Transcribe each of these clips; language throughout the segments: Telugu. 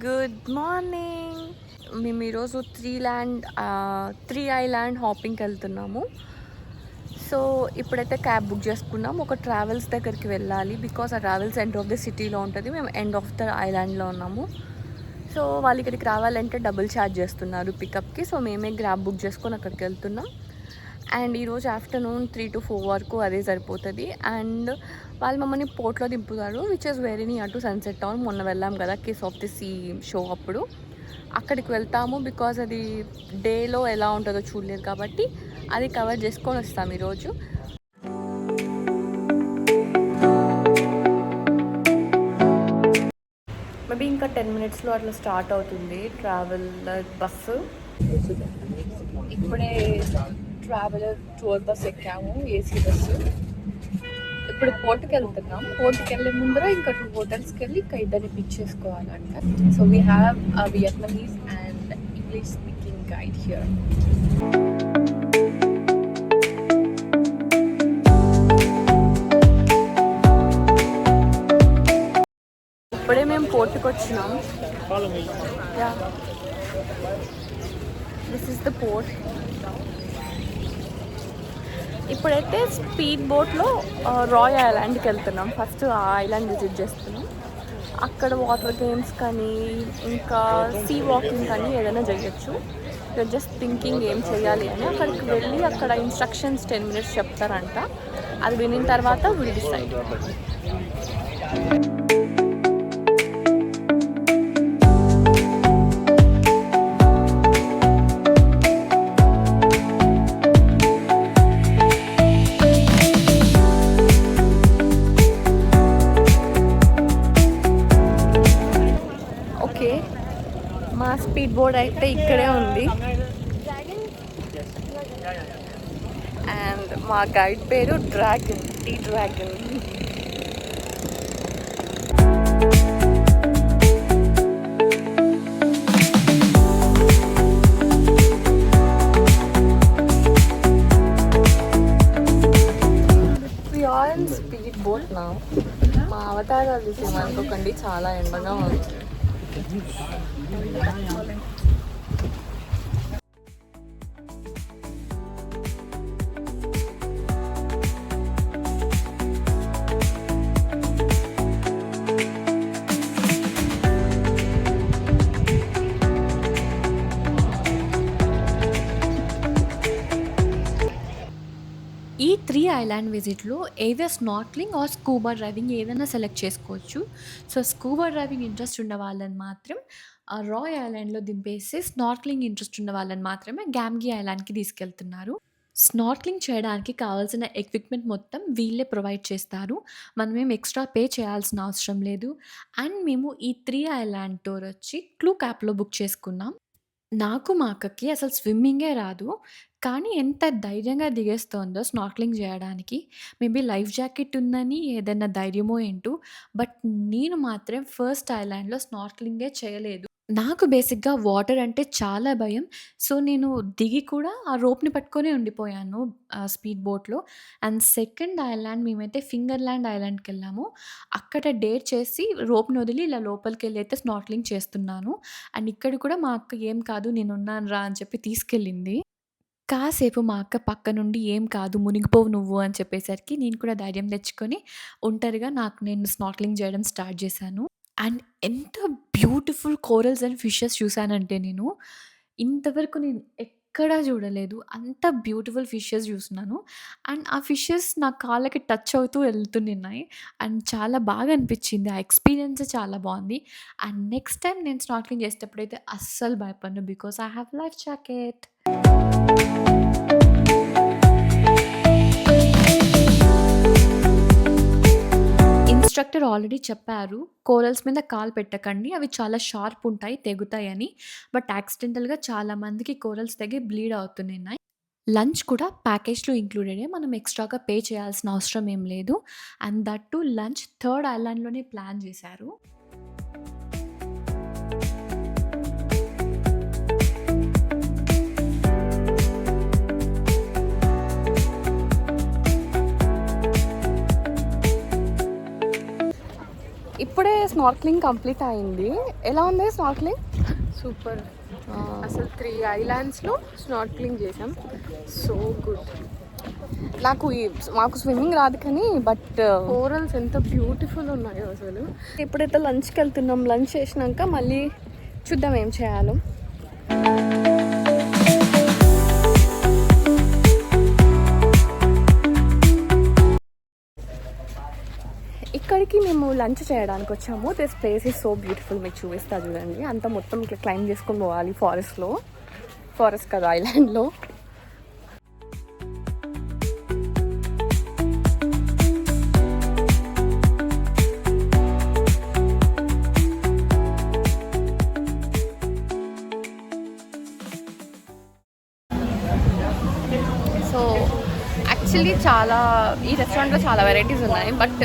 Good morning. మేము ఈరోజు త్రీ ఐలాండ్ హాపింగ్కి వెళ్తున్నాము. సో ఇప్పుడైతే క్యాబ్ బుక్ చేసుకున్నాం. ఒక ట్రావెల్స్ దగ్గరికి వెళ్ళాలి బికాస్ ఆ ట్రావెల్స్ ఎండ్ ఆఫ్ ద సిటీలో ఉంటుంది. మేము ఎండ్ ఆఫ్ ద ఐలాండ్లో ఉన్నాము. సో వాళ్ళు ఇక్కడికి రావాలంటే డబుల్ ఛార్జ్ చేస్తున్నారు పికప్కి. సో మేమే క్యాబ్ బుక్ చేసుకొని అక్కడికి వెళ్తున్నాం. అండ్ ఈరోజు ఆఫ్టర్నూన్ 3 to 4 వరకు అదే సరిపోతుంది. అండ్ వాళ్ళు మమ్మల్ని పోర్ట్లో దింపుతారు, which is very near to sunset town. మొన్న వెళ్ళాం కదా kiss of the sea show, అప్పుడు అక్కడికి వెళ్తాము. బికాజ్ అది డేలో ఎలా ఉంటుందో చూడలేదు కాబట్టి అది కవర్ చేసుకొని వస్తాం ఈరోజు. మేబీ ఇంకా 10 minutesలో అట్లా స్టార్ట్ అవుతుంది ట్రావెల్ బస్సు. ఇప్పుడే ట్రావెలర్ టూర్ బస్ ఎక్కాము, ఏసీ బస్సు. ఇప్పుడు పోర్ట్కి వెళ్తున్నాం. పోర్ట్కి వెళ్ళే ముందర ఇంకా 2 హోటల్స్కి వెళ్ళి ఇంకా ఇద్దరిని పిక్ చేసుకోవాలంట. So we have Vietnamese and English speaking guide here. ఇప్పుడే మేము పోర్ట్కి వచ్చినాం. This is the port. ఇప్పుడైతే స్పీడ్ బోట్లో రాయ్ ఐలాండ్కి వెళ్తున్నాం. ఫస్ట్ ఆ ఐలాండ్ విజిట్ చేస్తున్నాం. అక్కడ వాటర్ గేమ్స్ కానీ ఇంకా సీ వాకింగ్ కానీ ఏదైనా చేయొచ్చు. జస్ట్ థింకింగ్ ఏం చేయాలి అని అక్కడికి వెళ్ళి అక్కడ ఇన్స్ట్రక్షన్స్ 10 minutes చెప్తారంట. అది వినిన తర్వాత విల్ డిసైడ్. మా స్పీడ్ బోర్డ్ అయితే ఇక్కడే ఉంది. అండ్ మా గైడ్ పేరు Dragon, T Dragon. Speed boat నా మా అవతారాలు చూసి అనుకోకండి, చాలా ఎండగా ఉంది. ఈ 3 ఐలాండ్ విజిట్లో ఏదో స్నార్క్లింగ్ ఆర్ స్కూబా డ్రైవింగ్ ఏదైనా సెలెక్ట్ చేసుకోవచ్చు. సో స్కూబా డ్రైవింగ్ ఇంట్రెస్ట్ ఉన్న వాళ్ళని మాత్రం రాయ్ ఐలాండ్లో దింపేసి, స్నార్క్లింగ్ ఇంట్రెస్ట్ ఉన్న వాళ్ళని మాత్రమే గ్యామ్గి ఐలాండ్కి తీసుకెళ్తున్నారు. స్నార్క్లింగ్ చేయడానికి కావాల్సిన ఎక్విప్మెంట్ మొత్తం వీళ్ళే ప్రొవైడ్ చేస్తారు. మనమేం ఎక్స్ట్రా పే చేయాల్సిన అవసరం లేదు. అండ్ మేము ఈ 3 ఐలాండ్ టూర్ వచ్చి క్లూక్ యాప్లో బుక్ చేసుకున్నాం. నాకు మా అక్కకి అసలు స్విమ్మింగే రాదు. కానీ ఎంత ధైర్యంగా దిగేస్తోందో స్నార్క్లింగ్ జేయడానికి. మేబీ లైఫ్ జాకెట్ ఉందని ఏదన్నా ధైర్యమో ఏంటో, బట్ నేను మాత్రం ఫస్ట్ ఐలాండ్‌లో స్నార్క్లింగే చేయలేదు. నాకు బేసిక్‌గా వాటర్ అంటే చాలా భయం. సో, నేను దిగి కూడా ఆ రోప్‌ని పట్టుకొనే ఉండిపోయాను స్పీడ్ బోట్‌లో. అండ్ సెకండ్ ఐలాండ్ మేమైతే ఫింగర్‌లాండ్ ఐలాండ్‌కెళ్ళాము. అక్కడ డేర్ చేసి రోప్‌ని వదిలి ఇలా లోపలికెళ్ళి అయితే స్నార్క్లింగ్ చేస్తున్నాను. అండ్ ఇక్కడ కూడా మా అక్క "ఏం కాదు నేనున్నాను రా" అని చెప్పి తీసుకెళ్ళింది. కాసేపు మా అక్క పక్క నుండి "ఏం కాదు మునిగిపోవు నువ్వు" అని చెప్పేసరికి నేను కూడా ధైర్యం తెచ్చుకొని ఒంటరిగా నాకు నేను స్నార్క్లింగ్ చేయడం స్టార్ట్ చేశాను. అండ్ ఎంత బ్యూటిఫుల్ కోరల్స్ అండ్ ఫిషెస్ చూసానంటే నేను ఇంతవరకు నేను ఎక్కడా చూడలేదు. అంత బ్యూటిఫుల్ ఫిషెస్ చూస్తున్నాను. అండ్ ఆ ఫిషెస్ నా కాళ్ళకి టచ్ అవుతూ వెళ్తున్నాయి. అండ్ చాలా బాగా అనిపించింది. ఆ ఎక్స్‌పీరియన్సే చాలా బావుంది. అండ్ నెక్స్ట్ టైమ్ నేను స్నార్క్లింగ్ చేసేటప్పుడైతే అస్సలు భయపడను. Because I have life jacket. Instructor already చెప్పారు. కోరల్స్ మీద కాలు పెట్టకండి. అవి చాలా షార్ప్ ఉంటాయి, తెగుతాయని. బట్ యాక్సిడెంటల్‌గా చాలా మందికి కోరల్స్ తెగి బ్లీడ్ అవుతున్నాయి. లంచ్ కూడా ప్యాకేజ్‌లో ఇంక్లూడెడే. మనం ఎక్స్‌ట్రాగా పే చేయాల్సిన అవసరం ఏం లేదు. And that too lunch third ఐలాండ్‌లోనే ప్లాన్ చేశారు. ఇప్పుడే స్నార్క్లింగ్ కంప్లీట్ అయింది. ఎలా ఉంది స్నార్క్లింగ్? సూపర్. అసలు 3 ఐలాండ్స్లో స్నార్క్లింగ్ చేసాం. So good. మాకు స్విమ్మింగ్ రాదు కానీ బట్ కోరల్స్ ఎంత బ్యూటిఫుల్ ఉన్నాయో అసలు. ఇప్పుడైతే లంచ్కి వెళ్తున్నాం. లంచ్ చేసినాక మళ్ళీ చూద్దాం ఏం చేయాలో. ఇక్కడికి మేము లంచ్ చేయడానికి వచ్చాము. This place is so beautiful. మీకు చూపిస్తా చూడండి. అంతా మొత్తం ఇట్లా క్లైంబ్ చేసుకొని పోవాలి ఫారెస్ట్ కదా ఐలాండ్లో. సో యాక్చువల్లీ ఈ రెస్టారెంట్లో చాలా వెరైటీస్ ఉన్నాయి. బట్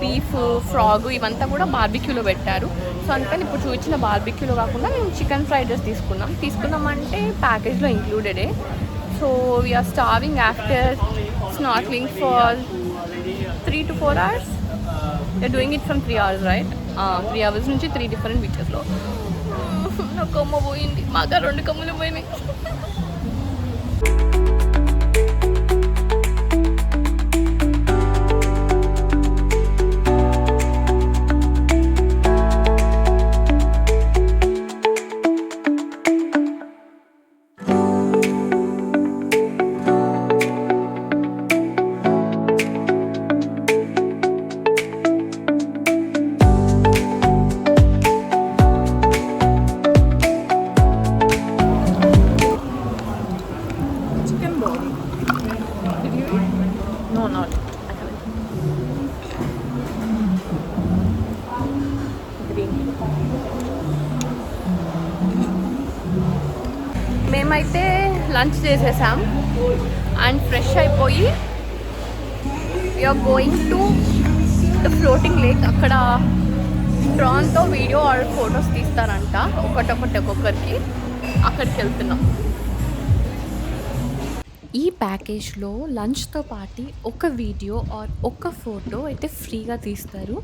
బీఫ్, ఫ్రాగ్ ఇవంతా కూడా బార్బిక్యూలో పెట్టారు. సో అందుకని ఇప్పుడు చూపించిన బార్బిక్యూలో కాకుండా మేము చికెన్ ఫ్రైడ్ రైస్ తీసుకున్నామంటే ప్యాకేజ్లో ఇంక్లూడెడే. So we're starving after snorkelling for 3 to 4 hours. We're doing it from 3 hours, right? 3 hours నుంచి 3 different బీచెస్లో. నా కొమ్మ పోయింది, మాగా 2 కొమ్మలు పోయినాయి. మేమైతే లంచ్ చేసేసాం అండ్ ఫ్రెష్ అయిపోయి we are going to the floating lake. అక్కడ డ్రోన్తో వీడియో ఆర్ ఫొటోస్ తీస్తారంట ఒక్కొక్కరికి. అక్కడికి వెళ్తున్నాం. ఈ ప్యాకేజ్లో లంచ్తో పాటు ఒక వీడియో ఆర్ ఒక ఫోటో అయితే ఫ్రీగా తీస్తారు.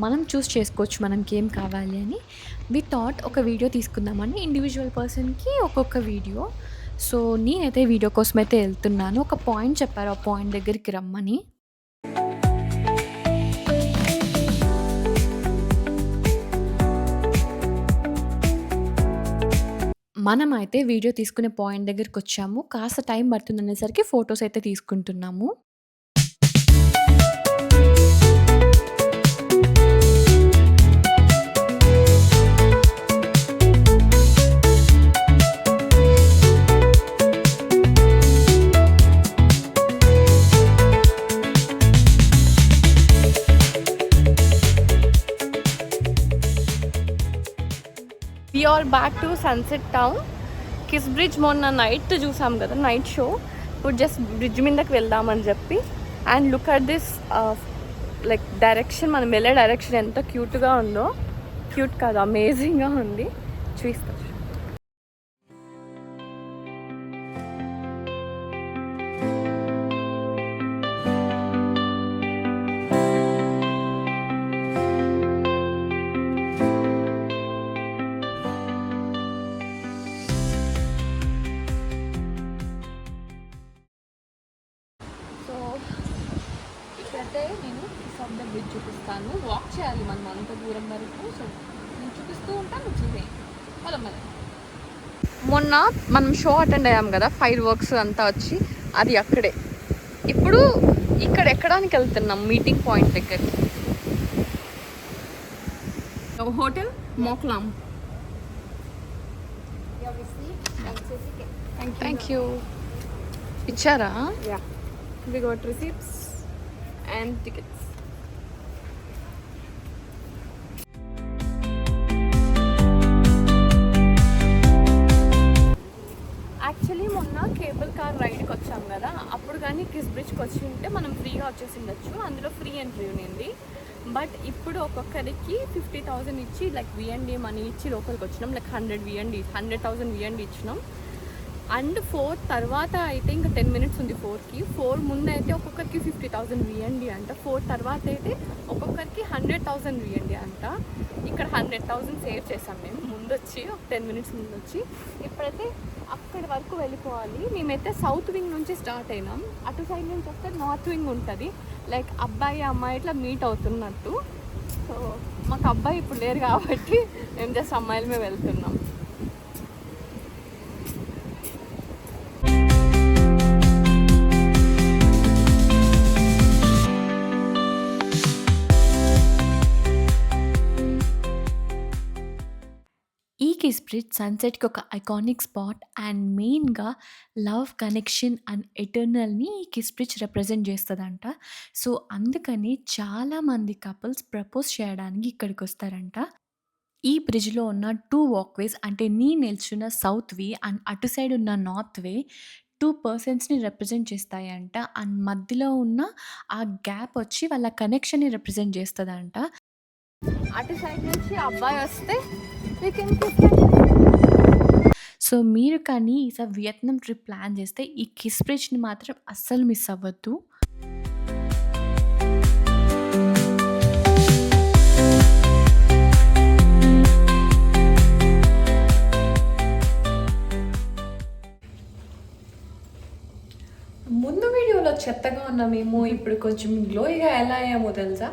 మనం చూస్ చేసుకోవచ్చు మనకి ఏం కావాలి అని. వి థాట్ ఒక వీడియో తీసుకుందామని ఇండివిజువల్ పర్సన్కి ఒక్కొక్క వీడియో. సో నేనైతే వీడియో కోసం అయితే వెళ్తున్నాను. ఒక పాయింట్ చెప్పారు, ఆ పాయింట్ దగ్గరికి రమ్మని. మనమైతే వీడియో తీసుకునే పాయింట్ దగ్గరికి వచ్చాము. కాస్త టైం పడుతుందనేసరికి ఫొటోస్ అయితే తీసుకుంటున్నాము. We are back to sunset town. Kiss bridge మొన్న నైట్ చూసాం కదా, నైట్ షో. ఇప్పుడు జస్ట్ బ్రిడ్జ్ మీదకి వెళ్దామని చెప్పి. And look at this like direction, మనం వెళ్ళే డైరెక్షన్ ఎంత క్యూట్గా ఉందో. క్యూట్ కాదు, అమేజింగ్గా ఉంది. చూపిస్తాను. నేను కిస్ ఆఫ్ ద బ్రిడ్జ్ చూపిస్తాను. వాక్ చేయాలి మనం అంత దూరం వరకు. సో నేను చూపిస్తూ ఉంటాను, చూసే వాళ్ళ మరి. మొన్న మనం షో అటెండ్ అయ్యాం కదా, ఫైర్ వర్క్స్ అంతా వచ్చి, అది అక్కడే. ఇప్పుడు ఇక్కడ ఎక్కడానికి వెళ్తున్నాం, మీటింగ్ పాయింట్ దగ్గరికి. హోటల్ మోక్లామ్. Thank you. ఇచ్చారా? Yeah. We got receipts and tickets. Actually మొన్న కేబుల్ కార్ రైడ్కి వచ్చాం కదా, అప్పుడు కానీ కిస్ బ్రిడ్జ్కి వచ్చి ఉంటే మనం ఫ్రీగా వచ్చేసి ఉండొచ్చు. అందులో ఫ్రీ ఎంట్రీ ఉంది. బట్ ఇప్పుడు ఒక్కొక్కరికి 50,000 ఇచ్చి లైక్ విఎండి మనీ ఇచ్చి లోపలికి వచ్చినాం. లైక్ 100,000 విఎండి ఇచ్చినాం. అండ్ 4 తర్వాత అయితే ఇంకా 10 మినిట్స్ ఉంది 4కి. 4 ముందు అయితే ఒక్కొక్కరికి 50,000 విఎండి అంట. 4 తర్వాత అయితే ఒక్కొక్కరికి 100,000 విఎండి అంట. ఇక్కడ 100,000 సేవ్ చేసాం మేము ముందొచ్చి, ఒక 10 మినిట్స్ ముందొచ్చి. ఇప్పుడైతే అక్కడి వరకు వెళ్ళిపోవాలి. మేమైతే సౌత్ వింగ్ నుంచి స్టార్ట్ అయినాం. అటు సైడ్ నుంచి వస్తే నార్త్ వింగ్ ఉంటుంది, లైక్ అబ్బాయి అమ్మాయి ఇట్లా మీట్ అవుతున్నట్టు. సో మాకు అబ్బాయి ఇప్పుడు లేరు కాబట్టి మేము జస్ట్ అమ్మాయిలమే వెళ్తున్నాం. ఈ కిస్ బ్రిడ్జ్ సన్సెట్‌కి ఒక ఐకానిక్ స్పాట్ అండ్ మెయిన్‌గా లవ్, కనెక్షన్ అండ్ ఎటర్నల్‌ని ఈ కిస్ బ్రిడ్జ్ రిప్రజెంట్ చేస్తదంట. సో, అందుకని చాలామంది కపుల్స్ ప్రపోజ్ చేయడానికి ఇక్కడికొస్తారంట. ఈ బ్రిడ్జ్‌లో ఉన్న 2 వాక్‌వేస్ అంటే నేను నిల్చున్న సౌత్ వే అండ్ అటు సైడ్ ఉన్న నార్త్ వే 2 పర్సన్స్‌ని రిప్రజెంట్ చేస్తాయంట. అండ్ మధ్యలో ఉన్న ఆ గ్యాప్ వచ్చి వాళ్ళ కనెక్షన్‌ని రిప్రజెంట్ చేస్తదంట. అటు సైడ్ నుంచి అబ్బాయి వస్తే we can సో, మీరు కానీ ఈసారి వియత్నాం ట్రిప్ ప్లాన్ చేస్తే ఈ కిస్ బ్రిడ్జ్‌ని మాత్రం అస్సలు మిస్ అవ్వద్దు. ముందు వీడియోలో చెత్తగా ఉన్న మేము ఇప్పుడు కొంచెం గ్లోయిగా ఎలా అయ్యామో తెలుసా?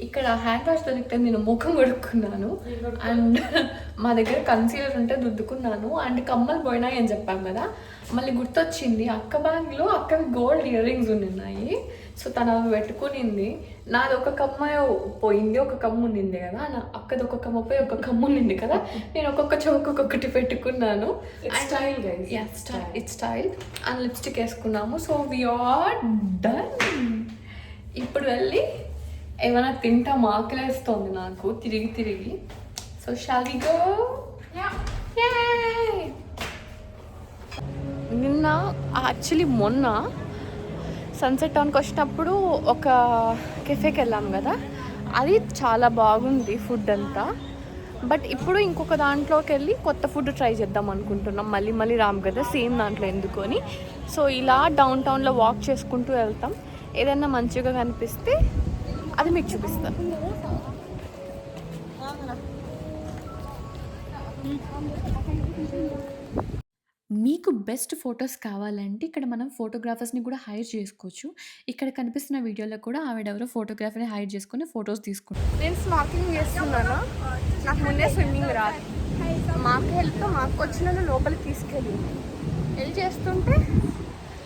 ఇక్కడ హ్యాండ్ వాష్ దొరికితే నేను ముఖం కడుక్కున్నాను అండ్ మా దగ్గర కన్సీలర్ ఉంటే రుద్దుకున్నాను అండ్ కమ్మలు పోయినాయి అని చెప్పాం కదా. మళ్ళీ గుర్తొచ్చింది అక్క బ్యాగ్లో అక్కవి గోల్డ్ ఇయర్ రింగ్స్ ఉన్నాయి. సో తను అవి పెట్టుకునింది. నాది ఒక కమ్మ పోయింది, ఒక కమ్మ ఉండింది కదా. నా అక్కది ఒక కమ్మ పోయి ఒక కమ్మ ఉండింది కదా. నేను ఒక్కొక్క చౌక ఒక్కొక్కటి పెట్టుకున్నాను. ఇట్స్ స్టైల్ అండ్ లిప్స్టిక్ వేసుకున్నాము. So we are done. ఇప్పుడు వెళ్ళి ఏమైనా తింటాం, ఆకలేస్తోంది నాకు తిరిగి తిరిగి. So shall we go? నిన్న యాక్చువల్లీ మొన్న సన్సెట్ టౌన్కి వచ్చినప్పుడు ఒక కెఫేకి వెళ్ళాం కదా, అది చాలా బాగుంది ఫుడ్ అంతా. బట్ ఇప్పుడు ఇంకొక దాంట్లోకి వెళ్ళి కొత్త ఫుడ్ ట్రై చేద్దాం అనుకుంటున్నాం. మళ్ళీ మళ్ళీ రాము కదా సేమ్ దాంట్లో ఎందుకొని. సో ఇలా డౌన్ టౌన్లో వాక్ చేసుకుంటూ వెళ్తాం. ఏదైనా మంచిగా కనిపిస్తే అది మీకు చూపిస్తాను. మీకు బెస్ట్ ఫొటోస్ కావాలంటే ఇక్కడ మనం ఫోటోగ్రాఫర్స్‌ని కూడా హైర్ చేసుకోవచ్చు. ఇక్కడ కనిపిస్తున్న వీడియోలో కూడా ఆవిడెవరో ఫోటోగ్రాఫర్‌ని హైర్ చేసుకొని ఫోటోస్ తీసుకుంటారు. నేను స్నార్కింగ్ చేస్తున్నాను, నాకు ముందే స్విమ్మింగ్ రాదు. మాకు హెల్ప్తో మాకు వచ్చిన లోపలికి వెళ్ళి చేస్తుంటే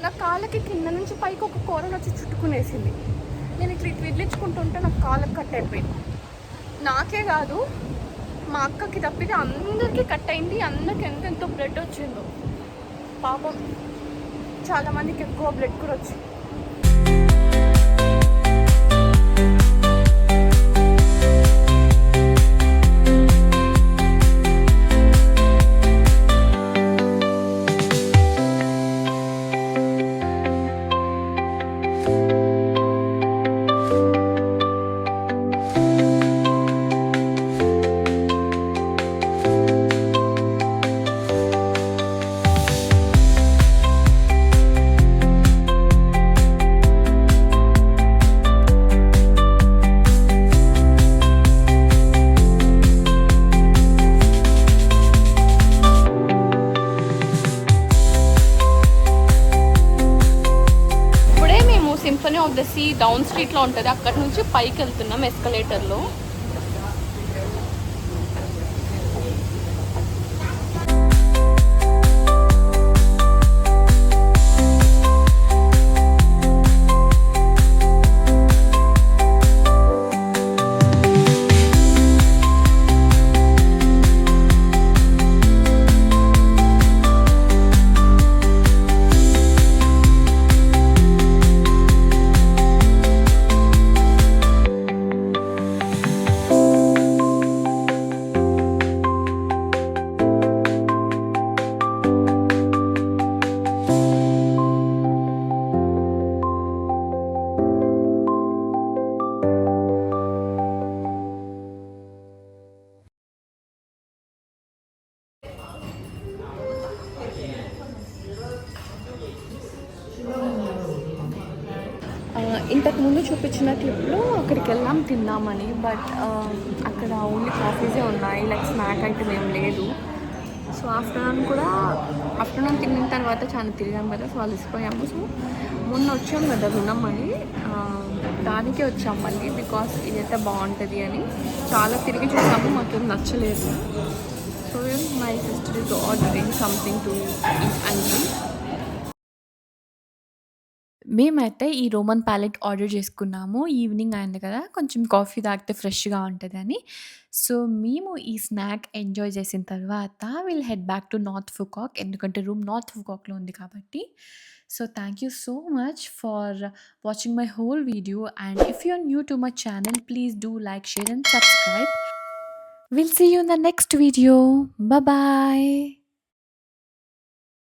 నా కాళ్ళకి కింద నుంచి పైకి ఒక కూరలు వచ్చి చుట్టుకునేసింది. నేను ఇట్లా విదిలించుకుంటుంటే నాకు కాళ్ళకి కట్ అయిపోయింది. నాకే కాదు మా అక్కకి తప్పితే అందరికీ కట్ అయింది. అందరికి ఎంతో బ్లడ్ వచ్చిందో పాపం, చాలామందికి ఎక్కువ బ్లడ్ కూడా వచ్చింది. Symphony of the see down స్ట్రీట్లో ఉంటుంది, అక్కడి నుంచి పైకి వెళ్తున్నాం ఎస్కలేటర్లో. ఇంతకుముందు చూపించిన క్లిప్లో అక్కడికి వెళ్ళాం తిందామని, బట్ అక్కడ ఓన్లీ కాఫీసే ఉన్నాయి, లైక్ స్నాక్ ఐటమ్ ఏం లేదు. సో ఆఫ్టర్నూన్ తిన్న తర్వాత చాలా తిరిగాం కదా, సో అలసిపోయాము. సో మొన్న వచ్చాం కదా రుణమని, దానికే వచ్చాం మళ్ళీ, బికాస్ ఇదైతే బాగుంటుంది అని. చాలా తిరిగి చూసాము, మాకేం నచ్చలేదు. So my sister is ordering something to eat and మేమైతే ఈ రోమన్ ప్యాలెట్ ఆర్డర్ చేసుకున్నాము. ఈవినింగ్ అయింది కదా! కొంచెం కాఫీ తాగితే ఫ్రెష్‌గా ఉంటదని. సో, మేము ఈ స్నాక్ ఎంజాయ్ చేసిన తర్వాత will head back to north Phu Quoc. ఎందుకంటే రూమ్ నార్త్ ఫుకాక్‌లో ఉంది కాబట్టి. So, thank you so much for watching my whole video. And if you are new to my channel, please do like, share and subscribe. We'll see you in the next video. Bye bye.